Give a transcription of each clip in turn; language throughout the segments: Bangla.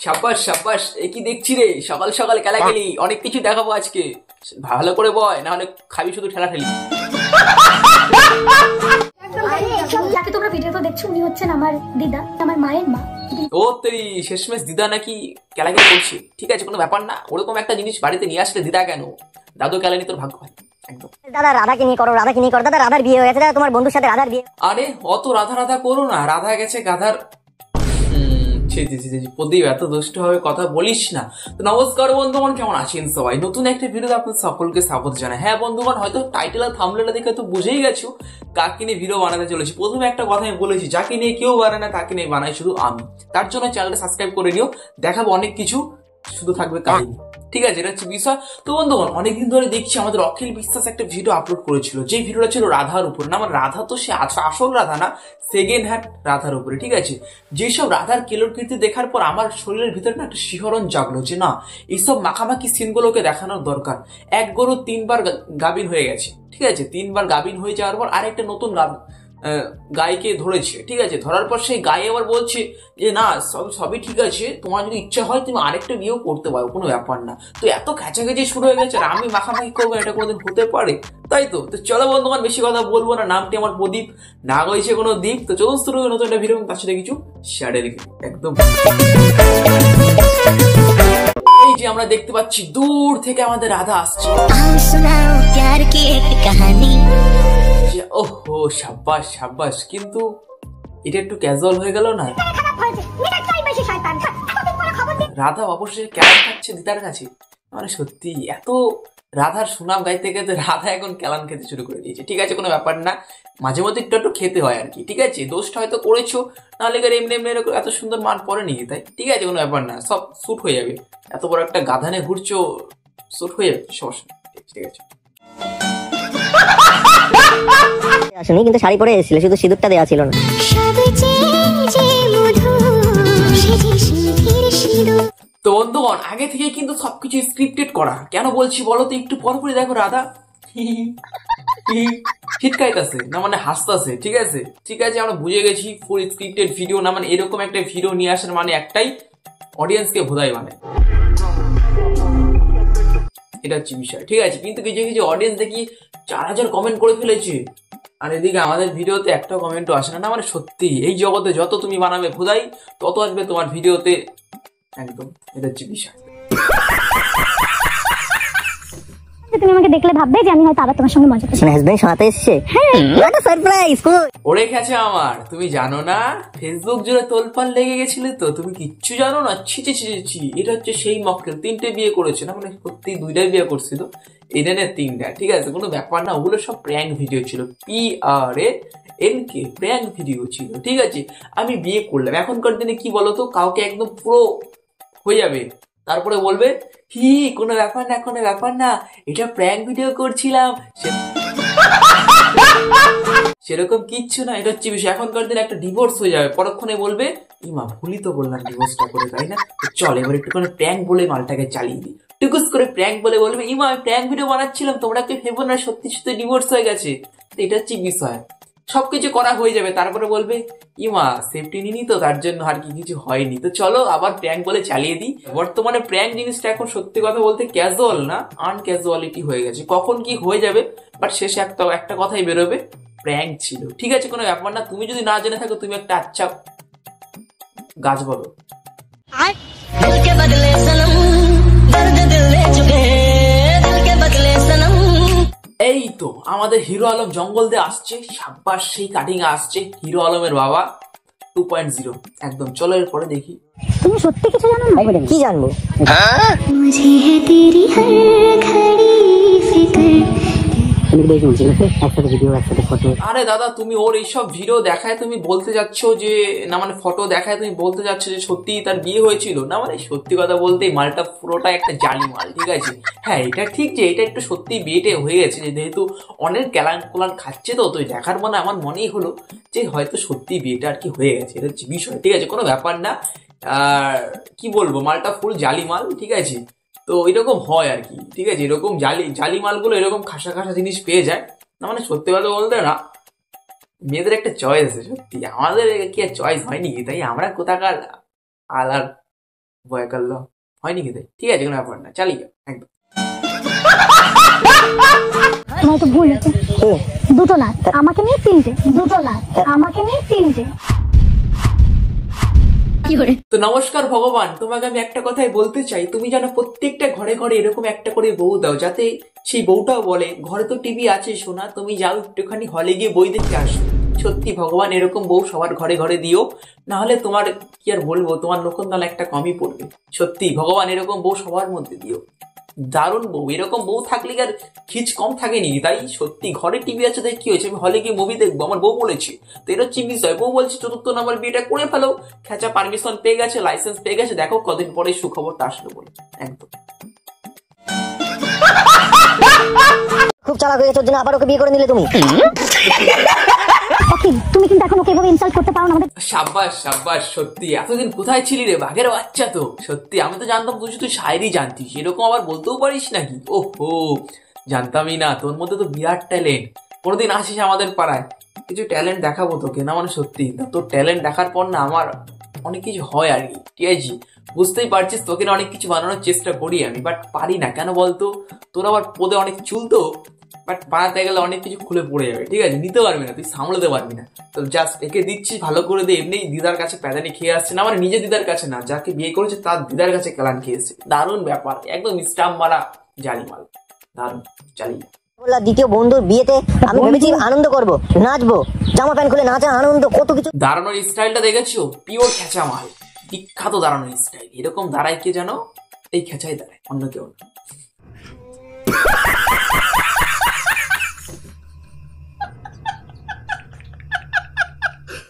সাব্বাস সাব্বাস, এ কি দেখছি রে? সকাল সকাল খেলা খেলি, অনেক কিছু দেখাবো আজকে। ভালো করে বয়, না হলে খাবি শুধু ঠেলা ঠেলি। যাকে তোমরা ভিডিওতে দেখছো উনি হচ্ছেন আমার দিদা, আমার মায়ের মা। ও তেরি, শেষমেশ দিদা নাকি কেলাকেলি করছে। ঠিক আছে, কোনো ব্যাপার না। ওরকম একটা জিনিস বাড়িতে নিয়ে আসলে দিদা কেন, দাদু কেলানি তোর ভাগ্য হয় একদম। দাদা রাধাকে নিয়ে করো, রাধাকে নিয়ে করো। দাদা রাধার বিয়ে হয়ে গেছে, দাদা তোমার বন্ধুর সাথে রাধার বিয়ে। আরে অত রাধা রাধা করো না, রাধা গেছে গাধার। প্রদীপ, এত দুষ্ট ভাবে কথা বলিস না। তো নমস্কার বন্ধুগণ, কেমন আছেন সবাই? নতুন একটা ভিডিওতে আপনাদের সকলকে স্বাগত জানাই। হ্যাঁ বন্ধুগণ, হয়তো টাইটেল আর থাম্বনেলটা দেখে তো বুঝেই গেছো কাকে নিয়ে ভিডিও বানাতে চলেছি। প্রথমে একটা কথা আমি বলেছি, যাকে নিয়ে কেউ বানায় না, তাকে নিয়ে বানাই শুধু আমি। তার জন্য চ্যানেলটা সাবস্ক্রাইব করে নিও, দেখাবো অনেক কিছু, শুধু থাকবে কাহিনী। ঠিক আছে, এটা হচ্ছে বিষয়। তো বন্ধুগণ, অনেকদিন ধরে দেখছি আমাদের অখিল বিশ্বাস একটা ভিডিও আপলোড করেছিল, যে ভিডিওটা ছিল রাধার উপরে। না, আমার রাধা তো সে আসল রাধা না, সেকেন্ড হ্যান্ড রাধার উপরে। ঠিক আছে, যেসব রাধার কেলোর কীর্তি দেখার পর আমার শরীরের ভিতরে না একটা শিহরণ জাগলো, যে না, এইসব মাখামাখি সিনগুলোকে দেখানোর দরকার। এক গরু 3 বার গাবিন হয়ে গেছে। ঠিক আছে, 3 বার গাবিন হয়ে যাওয়ার পর আরেকটা নতুন গাইকে ধরেছে। ঠিক আছে, ধরার পর সেই গাই আবার বলছে যে না, সবই ঠিক আছে, তোমার যদি ইচ্ছা হয় তুমি আরেকটা বিয়েও করতে পারো, কোনো ব্যাপার না। তো এত কাছাকাছি শুরু হয়ে গেছে, আর আমি মাখামাখি করবো, এটা কোনোদিন হতে পারে? তাই তো। চলো বন্ধুগণ, বেশি কথা বলবো না। নামটি আমার প্রদীপ, না হয়েছে কোনো দ্বীপ। তো চলুন শুরু করে নতুন একটা ভিডিও, তার সাথে কিছু শেয়ারে রেখে একদম। এই যে আমরা দেখতে পাচ্ছি দূর থেকে আমাদের রাধা আসছে। ওহো, সাব্বাস সাব্বাস, কিন্তু এটা একটু ক্যাজুয়াল হয়ে গেল না? রাধা অবশ্যই কেমন খাচ্ছে দিদার কাছে। মানে সত্যি, এত রাধার সুনাম গাইতে গাইতে রাধা এখন কেলান খেতে শুরু করে দিয়েছে। ঠিক আছে, কোনো ব্যাপার না, মাঝে মধ্যে একটু একটু খেতে হয় আর কি। ঠিক আছে, দোষটা হয়তো করেছো, নাহলে এমনি এমনি এরকম এত সুন্দর মান পরে নিয়ে তাই। ঠিক আছে, কোনো ব্যাপার না, সব শুট হয়ে যাবে। এত বড় একটা গাধানে ঘুরছো, শুট হয়ে যাবে, সমস্যা নেই। ঠিক আছে, আসলে কিন্তু শাড়ি পরে এসেছিল, শুধু সিঁদুরটা দেওয়া ছিল না। তো বন্ধুগণ, আগে থেকে কিন্তু সবকিছু স্ক্রিপ্টেড করা। কেন বলছি বলো তো? একটু পর পরে দেখো রাধা ছিটকাইতেছে, না মানে হাসতেছে। ঠিক আছে ঠিক আছে, আমরা বুঝে গেছি ফুল স্ক্রিপ্টেড ভিডিও না, মানে এরকম একটা ভিডিও নিয়ে আসার মানে একটাই, অডিয়েন্সকে ভোদাই মানে, এটা হচ্ছে বিষয়। ঠিক আছে, কিন্তু কিছু কিছু অডিয়েন্স দেখি 4000 কমেন্ট করে ফেলেছে, আর এদিকে আমাদের ভিডিওতে একটা কমেন্টও আসে না। মানে সত্যি, এই জগতে যত তুমি বানাবে ভোদাই, তত আসবে তোমার ভিডিওতে একদম। এটা হচ্ছে বিষয়। তুমি আমাকে দেখলে ভাববে যে আমি হয়তো আবার তোমার সঙ্গে মজা করছি। হাজবেন্ড সাথে এসেছে, হ্যাঁ, এটা সারপ্রাইজ। ওরে গেছে আমার, তুমি জানো না ফেসবুক জুড়ে তোলপাড় লেগে গেছিলে তো, তুমি কিচ্ছু জানো না। ছি। এটা হচ্ছে সেই মক্কেল, 3টে বিয়ে করেছে। না মানে সত্যি 2টাই বিয়ে করছিল, এডেনে 3টা। ঠিক আছে, কোনো ব্যাপার না, ওগুলো সব প্র্যাঙ্ক ভিডিও ছিল, PRANK প্র্যাঙ্ক ভিডিও ছিল। ঠিক আছে, আমি বিয়ে করলাম। এখনকার দিনে কি বলতো, কাউকে একদম পুরো হয়ে যাবে, তারপরে বলবে কোনো ব্যাপার না, কোনো ব্যাপার না, এটা প্র্যাঙ্ক ভিডিও করছিলাম, সেরকম কিচ্ছু না। এটা হচ্ছে বিষয়। এখনকার দিনে একটা ডিভোর্স হয়ে যাবে, পরক্ষণে বলবে ইমা ভুলই তো করলাম ডিভোর্সটা করে, তাই না? চল এবার একটুখানি প্র্যাঙ্ক বলে মালটাকে চালিয়ে দিই। টুকুস করে প্র্যাঙ্ক বলে বলবে ইমা আমি প্র্যাঙ্ক ভিডিও বানাচ্ছিলাম, তোমরা কি ভেবো না সত্যি সত্যি ডিভোর্স হয়ে গেছে। এটা হচ্ছে বিষয়। সবকিছু করা হয়ে যাবে, তারপরে বলবে ইমা সেফটি নিনি তো, তার জন্য আর কি কিছু হয়নি। তো চলো আবার প্র্যাঙ্ক বলে চালিয়ে দিই। বর্তমানে প্র্যাঙ্ক জিনিসটা এখন সত্যি কথা বলতে ক্যাজুয়াল না, আনক্যাজুয়ালিটি হয়ে গেছে। কখন কি হয়ে যাবে, বাট শেষে একটা কথাই বেরোবে, প্র্যাঙ্ক ছিল। ঠিক আছে, কোনো ব্যাপার না। তুমি যদি না জেনে থাকো, তুমি একটা আচ্ছা গাছ বলো। এই তো আমাদের হিরো আলম জঙ্গল দিয়ে আসছে, সাব্বাস, সেই কাটিং আসছে হিরো আলমের বাবা 2.0 একদম। চলো এরপরে দেখি। তুমি সত্যি কিছু জানো না? কি জানবো? আরে দাদা, তুমি ওর এইসব ভিডিও দেখায় তুমি বলতে যাচ্ছ যে, না মানে ফটো দেখায় তুমি বলতে যাচ্ছ যে সত্যি তার বিয়ে হয়েছিল। না মানে সত্যি কথা বলতে মালটা পুরোটা একটা জালি মাল। ঠিক আছে, হ্যাঁ এটা ঠিক যে এটা একটু সত্যি বিয়েটে হয়ে গেছে, যেহেতু অনেক কোলান খাচ্ছে। তো দেখার মানে আমার মনেই হলো যে হয়তো সত্যি বিয়েটা আর কি হয়ে গেছে। এটা হচ্ছে বিষয়। ঠিক আছে, কোনো ব্যাপার না। আর কি বলবো, মালটা ফুল জালি মাল। ঠিক আছে, তো এরকম হয় আর কি। ঠিক আছে, এরকম জালি মালগুলো এরকম খাসা জিনিস পেয়ে যায়। না মানে সত্যি কথা বলতে না, মেয়েদের একটা চয়েস আছে সত্যি, আমাদের কি আর চয়েস হয়নি কি তাই আমরা কোথাকার আলার ভয় করলো হয়নি কি তাই, ঠিক আছে কোনো ব্যাপার না, চালিয়ে যাও একদম। আমার তো ভুল হচ্ছে, দুটো না আমাকে নিয়ে তিনটে, দুটো না আমাকে নিয়ে তিনটে। তো নমস্কার ভগবান, তোমাকে আমি একটা কথাই বলতে চাই, তুমি যেন প্রত্যেকটা ঘরে ঘরে এরকম একটা করে বউ দাও, যাতে সেই বউটাও বলে ঘরে তো টিভি আছে সোনা, তুমি যাও একটুখানি হলে গিয়ে বই দেখতে আসো। সত্যি ভগবান এরকম বউ সবার ঘরে ঘরে দিও, না হলে তোমার কি আর বলবো, তোমার নকনদাল একটা কমই পড়বে। সত্যি ভগবান এরকম বউ সবার মধ্যে দিও, দারুণ বউ। এরকম বউ থাকলে আর খিচ কম থাকেনি তাই। সত্যি ঘরে টিভি আছে তাই কি হয়েছে, আমি হলে গিয়ে মুভি দেখবো, আমার বউ বলেছে। তো এটা হচ্ছে বিষয়, বউ বলছে ৪র্থ নম্বর বিয়েটা করে ফেলো, খেঁচা পারমিশন পেয়ে গেছে, লাইসেন্স পেয়ে গেছে, দেখো কদিন পরে সুখবরটা আসলো বলে। একদম খুব চালাক হয়ে গেছো, জন্য আবার ওকে বিয়ে করে নিলে তুমি। অখিল তুমি কিন্তু এখন ওকে এভাবে ইনসাল্ট করতে পারো না। আমাদের সাব্বাস সাব্বাস, সত্যি এতদিন কোথায় ছিলি রে বাঘের বাচ্চা। তো সত্যি আমি তো জানতাম তুই শুধু শায়েরি জানতিস, এরকম আবার বলতেও পারিস নাকি? ওহো, জানতামই না, তোর মধ্যে তো বিরাট ট্যালেন্ট। কোনোদিন আসিস আমাদের পাড়ায়, কিছু ট্যালেন্ট দেখাবো তোকে। না মানে সত্যি তোর ট্যালেন্ট দেখার পর না আমার অনেক কিছু হয় আর কি, ঠিক আছে? বুঝতেই পারছিস তোকে না অনেক কিছু বানানোর চেষ্টা করি আমি, বাট পারি না কেন বলতো, তোর আবার পদে অনেক চুল তো, বাট বানাতে গেলে অনেক কিছু খুলে পড়ে যাবে, ঠিক আছে? নিতে পারবি না, তুই সামলাতে পারবি না। তো জাস্ট একে দিচ্ছি ভালো করে দে, এমনি দিদার কাছে প্যাদানি খেয়ে আসছে না, মানে নিজের দিদার কাছে না, যাকে বিয়ে করেছে তার দিদার কাছে কেলান খেয়েছে। দারুণ ব্যাপার, একদম স্টাম্প মারা জালি মাল, দারুণ। চালিয়ে বললা দ্বিতীয় বন্ধুর বিয়েতে আমি ভেবেছি আনন্দ করব, নাচবো, জামা প্যান্ট খুলে নাচা আনন্দ কত কিছু। দাঁড়ানোর স্টাইলটা দেখেছো, পিওর খেঁচা মাল, বিখ্যাত দাঁড়ানোর স্টাইল। এরকম দাঁড়ায় কে জানো? এই খেঁচাই দাঁড়ায়, অন্য কেউ না।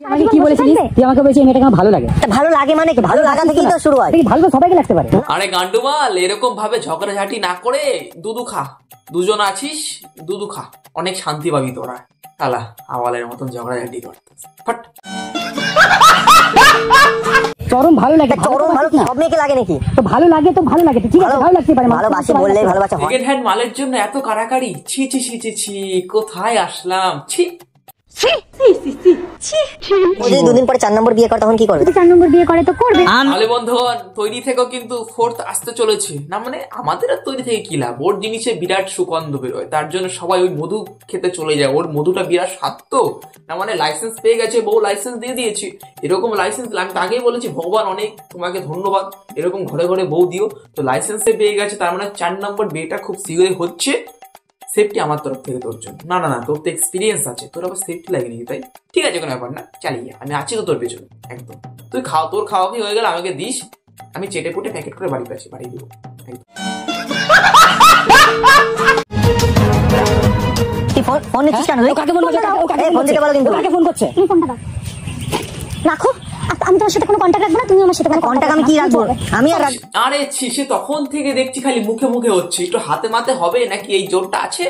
আমাকে কি বলেছিলিস? তুই আমাকে বলেছিস মেয়েটাকে আমার ভালো লাগে। তা ভালো লাগে মানে কি? ভালো লাগা থেকেই তো শুরু হয়। ভালো তো সবাইকে লাগতে পারে। আরে গান্ডুমাল, এরকম ভাবে ঝগড়াঝাটি না করে দুধু খা। দুজন আছিস, দুধু খা, অনেক শান্তি পাবি তোরা। শালা আওয়ালের মতন ঝগড়াঝাটি করতেছ, ফাট। চরম ভালো লাগে। চরম ভালো কি সব মেয়েকে লাগে নাকি? তো ভালো লাগে তো ভালো লাগে, ঠিক আছে, ভালো লাগতে পারে। ভালোবাসি বললেই ভালোবাসা হয়। সেকেন্ড হ্যান্ড মালের জন্য এত কাড়াকাড়ি, ছি ছি ছি ছি ছি, কোথায় আসলাম, ছি। ও যদি 2 দিন পরে 4 নম্বর বিয়ে করে তখন কি করবে? 4 নম্বর বিয়ে করে তো করবে। তাহলে বন্ধুগণ তৈরি থেকেও কিন্তু 4th আসতে চলেছে না, মানে আমাদের আর তৈরি থেকে কি লাভ, ওর জিনিসে বিরাট সুগন্ধ বেরোয়, তার জন্য সবাই ওই মধু খেতে চলে যায়। ওর মধুটা বিরাট স্বাদ তো, না মানে লাইসেন্স পেয়ে গেছে, বউ লাইসেন্স দিয়ে দিয়েছি। এরকম লাইসেন্স আমি তো আগেই বলেছি, ভগবান অনেক তোমাকে ধন্যবাদ, এরকম ঘরে ঘরে বউ দিও। তো লাইসেন্সে পেয়ে গেছে, তার মানে 4 নম্বর বিয়েটা খুব শীঘ্রই হচ্ছে। সেফটি আমার তরফ থেকে তোর জন্য। না না না, তোর তো এক্সপিরিয়েন্স আছে, তোর আবার সেফটি লাগেনি তাই, ঠিক আছে কোনো ব্যাপার না, চালিয়ে আমি আছি তো তোর পেছনে একদম। তুই খাও, তোর খাওয়া কি হয়ে গেলে আমাকে দিস, আমি চেটে পুটে প্যাকেট করে বাড়ি পেয়েছি, বাড়ি দিব একদম। তুই ফোন নিচ্ছিস কেন? কাকে ফোন করছে? ফোন দিতে বলো কিন্তু। কাকে ফোন করছে? তুমি ফোনটা দাও, রাখো। আমি তোমার সাথে কোনো কন্ট্যাক্ট রাখবো না, তুমি আমার সাথে কোনো কন্টাক্ট আমি কি রাখবো? আমি আর আরে ছি, সে তখন থেকে দেখছি খালি মুখে মুখে হচ্ছে, একটু হাতে মাতে হবে নাকি? এই জোরটা আছে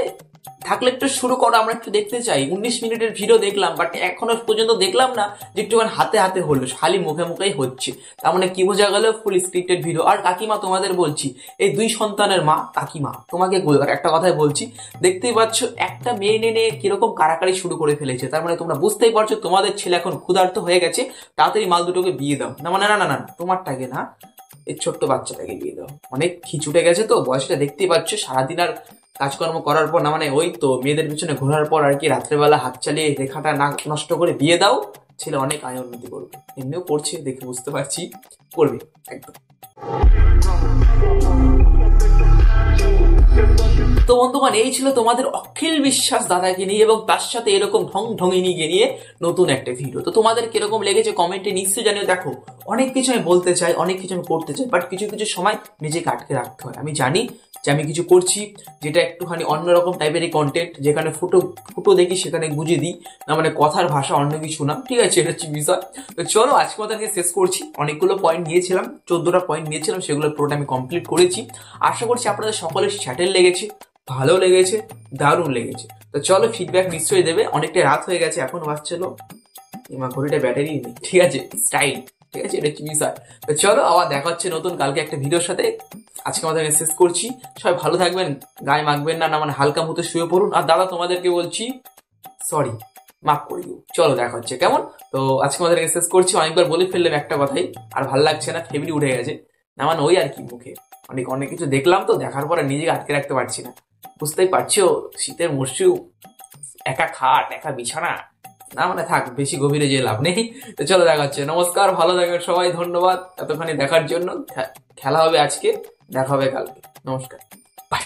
থাকলে একটু শুরু করো, আমরা একটু দেখতে চাই। 19 মিনিটের ভিডিও দেখলাম, বাট এখনো পর্যন্ত দেখলাম না যে একটুখানি হাতে হাতে হলো, খালি মুখে মুখেই হচ্ছে। তার মানে কি বোঝা গেল? ফুল স্ক্রিপ্টেড ভিডিও। আর কাকিমা তোমাদের বলছি, এই 2 সন্তানের মা কাকিমা, তোমাকে একটা কথাই বলছি, দেখতেই পাচ্ছ একটা মেয়ে নিয়ে কিরকম কারাকারি শুরু করে ফেলেছে। তার মানে তোমরা বুঝতেই পারছো তোমাদের ছেলে এখন ক্ষুধার্ত হয়ে গেছে, তাড়াতাড়ি মাল দুটোকে বিয়ে দাও। না মানে না না না, তোমারটাকে না, এই ছোট্ট বাচ্চাটাকে বিয়ে দাও। অনেক খিচুটে গেছে তো, বয়সটা দেখতেই পাচ্ছ, সারাদিন আর কাজকর্ম করার পর, না মানে ওই তো মেয়েদের পিছনে ঘোরার পর আর কি, রাত্রেবেলা হাত চালিয়ে রেখাটা না নষ্ট করে বিয়ে দাও, ছেলে অনেক আয় উন্নতি করবে। এমনিও করছে দেখে বুঝতে পারছি, করবে একদম। তো বন্ধুগণ এই ছিল তোমাদের অখিল বিশ্বাস দাদাকে নিয়ে এবং তার সাথে এরকম ঢং ঢঙিনীকে নিয়ে নতুন একটা ভিডিও। তো তোমাদের কিরকম লেগেছে কমেন্টে নিশ্চয়ই জানিও। দেখো অনেক কিছু আমি বলতে চাই, অনেক কিছু আমি করতে চাই, বাট কিছু কিছু সময় নিজেকে আটকে রাখতে হয়। আমি জানি যে আমি কিছু করছি যেটা একটুখানি অন্যরকম টাইপেরই কন্টেন্ট, যেখানে ফুটো দেখি সেখানে গুঁজে দিই, না মানে কথার ভাষা অন্য কিছু না, ঠিক আছে? এটা হচ্ছে বিষয়। তো চলো আজকে মতো শেষ করছি। অনেকগুলো পয়েন্ট নিয়েছিলাম, 14টা পয়েন্ট নিয়েছিলাম, সেগুলো পুরোটা আমি কমপ্লিট করেছি। আশা করছি আপনাদের সকলের স্যাটেল লেগেছে, ভালো লেগেছে, দারুণ লেগেছে। তো চলো ফিডব্যাক নিশ্চয়ই দেবে। অনেকটা রাত হয়ে গেছে, এখন বাজছিল আমার ঘড়িটা ব্যাটারি নেই, ঠিক আছে? স্টাইল, ঠিক আছে? এটা হচ্ছে বিষয়। তো চলো আবার দেখা হচ্ছে নতুন কালকে একটা ভিডিওর সাথে। আজকে আমাদের শেষ করছি। সবাই ভালো থাকবেন, গায়ে মাখবেন না, না মানে হালকা মতো শুয়ে পড়ুন। আর দাদা তোমাদেরকে বলছি সরি, মাফ করে দিও। চলো দেখা হচ্ছে কেমন। তো আজকে আমাদের শেষ করছি, অনেকবার বলে ফেললাম একটা কথাই, আর ভাল লাগছে না, ফেমিলি উঠে গেছে না, মানে ওই আর কি, মুখে অনেক অনেক কিছু দেখলাম তো, দেখার পরে নিজেকে আটকে রাখতে পারছি না। বুঝতেই পারছো শীতের মরশুম, একা খাট একা বিছানা, না মানে থাক, বেশি গভীরে যে লাভ নেই। তো চলো দেখা হচ্ছে, নমস্কার, ভালো থাকবেন সবাই, ধন্যবাদ এতখানি দেখার জন্য। খেলা হবে আজকে, দেখা হবে কালকে, নমস্কার।